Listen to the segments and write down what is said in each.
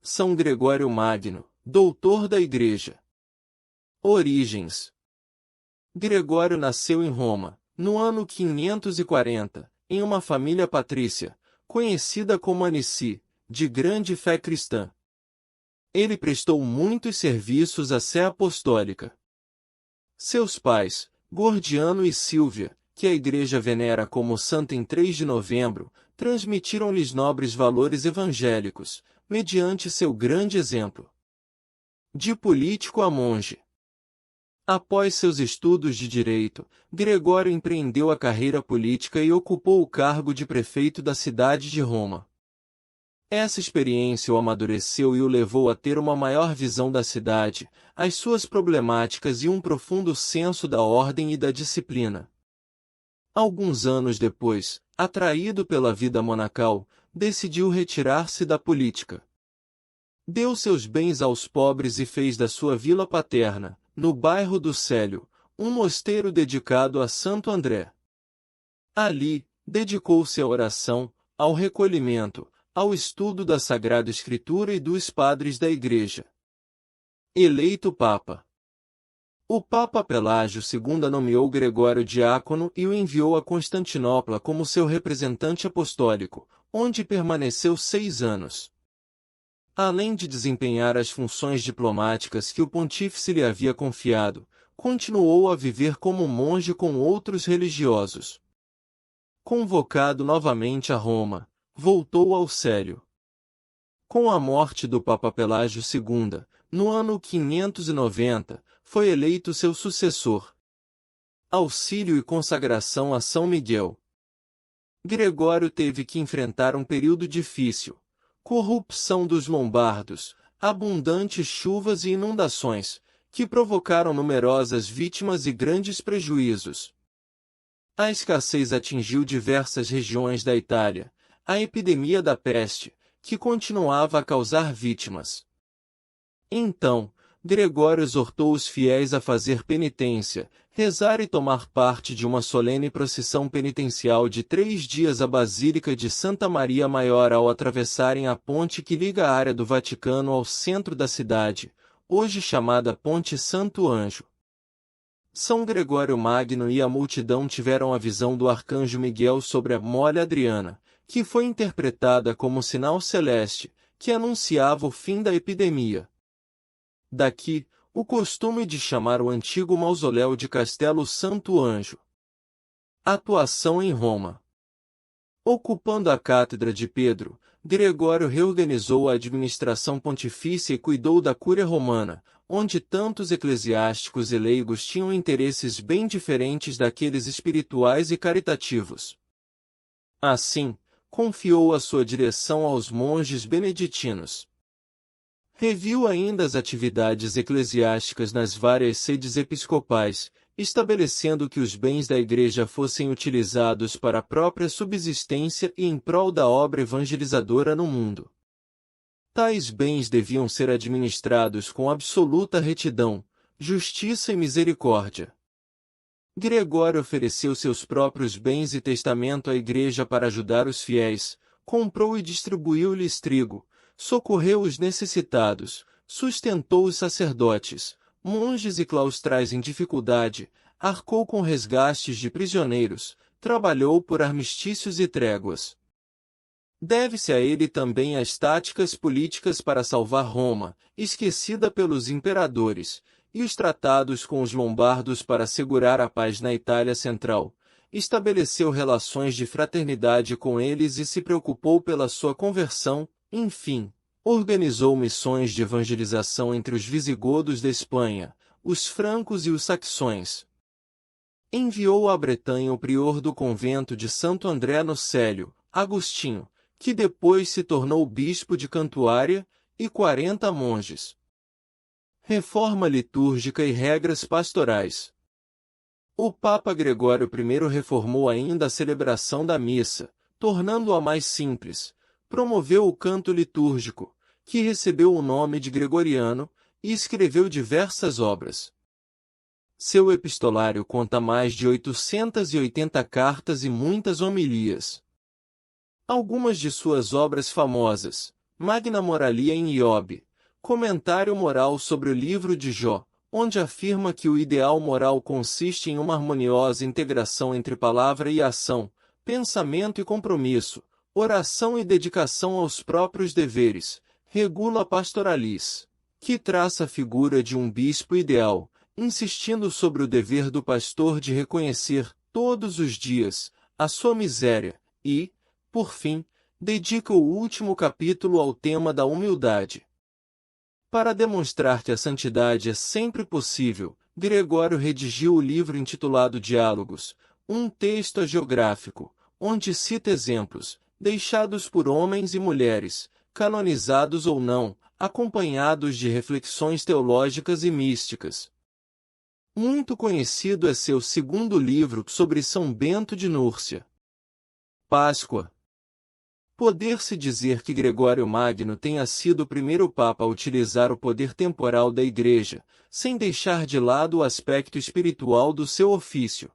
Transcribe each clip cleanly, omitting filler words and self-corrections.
São Gregório Magno, doutor da Igreja. Origens. Gregório nasceu em Roma, no ano 540, em uma família patrícia, conhecida como Anici, de grande fé cristã. Ele prestou muitos serviços à sé apostólica. Seus pais, Gordiano e Sílvia, que a Igreja venera como santa em 3 de novembro, transmitiram-lhes nobres valores evangélicos, mediante seu grande exemplo. De político a monge. Após seus estudos de direito, Gregório empreendeu a carreira política e ocupou o cargo de prefeito da cidade de Roma. Essa experiência o amadureceu e o levou a ter uma maior visão da cidade, as suas problemáticas e um profundo senso da ordem e da disciplina. Alguns anos depois, atraído pela vida monacal, decidiu retirar-se da política. Deu seus bens aos pobres e fez da sua vila paterna, no bairro do Célio, um mosteiro dedicado a Santo André. Ali, dedicou-se à oração, ao recolhimento, ao estudo da Sagrada Escritura e dos padres da Igreja. Eleito Papa. O Papa Pelágio II nomeou Gregório diácono e o enviou a Constantinopla como seu representante apostólico, onde permaneceu 6 anos. Além de desempenhar as funções diplomáticas que o pontífice lhe havia confiado, continuou a viver como monge com outros religiosos. Convocado novamente a Roma, voltou ao Célio. Com a morte do Papa Pelágio II, no ano 590, foi eleito seu sucessor. Auxílio e consagração a São Miguel. Gregório teve que enfrentar um período difícil. Corrupção dos lombardos, abundantes chuvas e inundações, que provocaram numerosas vítimas e grandes prejuízos. A escassez atingiu diversas regiões da Itália, a epidemia da peste, que continuava a causar vítimas. Então, Gregório exortou os fiéis a fazer penitência, rezar e tomar parte de uma solene procissão penitencial de 3 dias à Basílica de Santa Maria Maior ao atravessarem a ponte que liga a área do Vaticano ao centro da cidade, hoje chamada Ponte Santo Anjo. São Gregório Magno e a multidão tiveram a visão do arcanjo Miguel sobre a mole Adriana, que foi interpretada como sinal celeste, que anunciava o fim da epidemia. Daqui, o costume de chamar o antigo mausoléu de Castelo Santo Anjo. Atuação em Roma. Ocupando a cátedra de Pedro, Gregório reorganizou a administração pontifícia e cuidou da Cúria Romana, onde tantos eclesiásticos e leigos tinham interesses bem diferentes daqueles espirituais e caritativos. Assim, confiou a sua direção aos monges beneditinos. Reviu ainda as atividades eclesiásticas nas várias sedes episcopais, estabelecendo que os bens da Igreja fossem utilizados para a própria subsistência e em prol da obra evangelizadora no mundo. Tais bens deviam ser administrados com absoluta retidão, justiça e misericórdia. Gregório ofereceu seus próprios bens e testamento à Igreja para ajudar os fiéis, comprou e distribuiu-lhes trigo, socorreu os necessitados, sustentou os sacerdotes, monges e claustrais em dificuldade, arcou com resgates de prisioneiros, trabalhou por armistícios e tréguas. Deve-se a ele também as táticas políticas para salvar Roma, esquecida pelos imperadores, e os tratados com os lombardos para assegurar a paz na Itália Central. Estabeleceu relações de fraternidade com eles e se preocupou pela sua conversão. Enfim, organizou missões de evangelização entre os visigodos da Espanha, os francos e os saxões. Enviou à Bretanha o prior do convento de Santo André no Célio, Agostinho, que depois se tornou bispo de Cantuária, e 40 monges. Reforma litúrgica e regras pastorais. O Papa Gregório I reformou ainda a celebração da missa, tornando-a mais simples. Promoveu o canto litúrgico, que recebeu o nome de gregoriano, e escreveu diversas obras. Seu epistolário conta mais de 880 cartas e muitas homilias. Algumas de suas obras famosas, Magna Moralia in Iob, comentário moral sobre o livro de Jó, onde afirma que o ideal moral consiste em uma harmoniosa integração entre palavra e ação, pensamento e compromisso, oração e dedicação aos próprios deveres, Regula Pastoralis, que traça a figura de um bispo ideal, insistindo sobre o dever do pastor de reconhecer, todos os dias, a sua miséria, e, por fim, dedica o último capítulo ao tema da humildade. Para demonstrar que a santidade é sempre possível, Gregório redigiu o livro intitulado Diálogos, um texto hagiográfico, onde cita exemplos, deixados por homens e mulheres, canonizados ou não, acompanhados de reflexões teológicas e místicas. Muito conhecido é seu segundo livro sobre São Bento de Núrcia. Páscoa. Poder-se dizer que Gregório Magno tenha sido o primeiro Papa a utilizar o poder temporal da Igreja, sem deixar de lado o aspecto espiritual do seu ofício.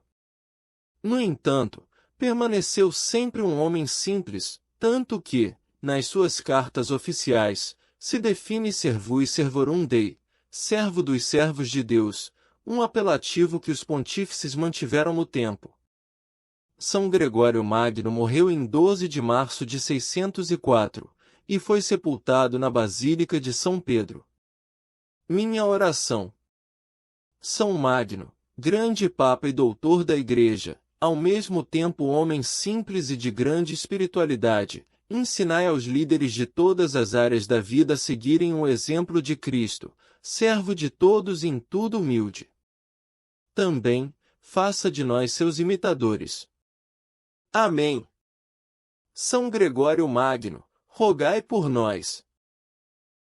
No entanto, permaneceu sempre um homem simples, tanto que, nas suas cartas oficiais, se define Servui Servorum Dei, servo dos servos de Deus, um apelativo que os pontífices mantiveram no tempo. São Gregório Magno morreu em 12 de março de 604, e foi sepultado na Basílica de São Pedro. Minha oração. São Magno, grande Papa e doutor da Igreja, ao mesmo tempo homem simples e de grande espiritualidade, ensinai aos líderes de todas as áreas da vida a seguirem o exemplo de Cristo, servo de todos e em tudo humilde. Também, faça de nós seus imitadores. Amém. São Gregório Magno, rogai por nós.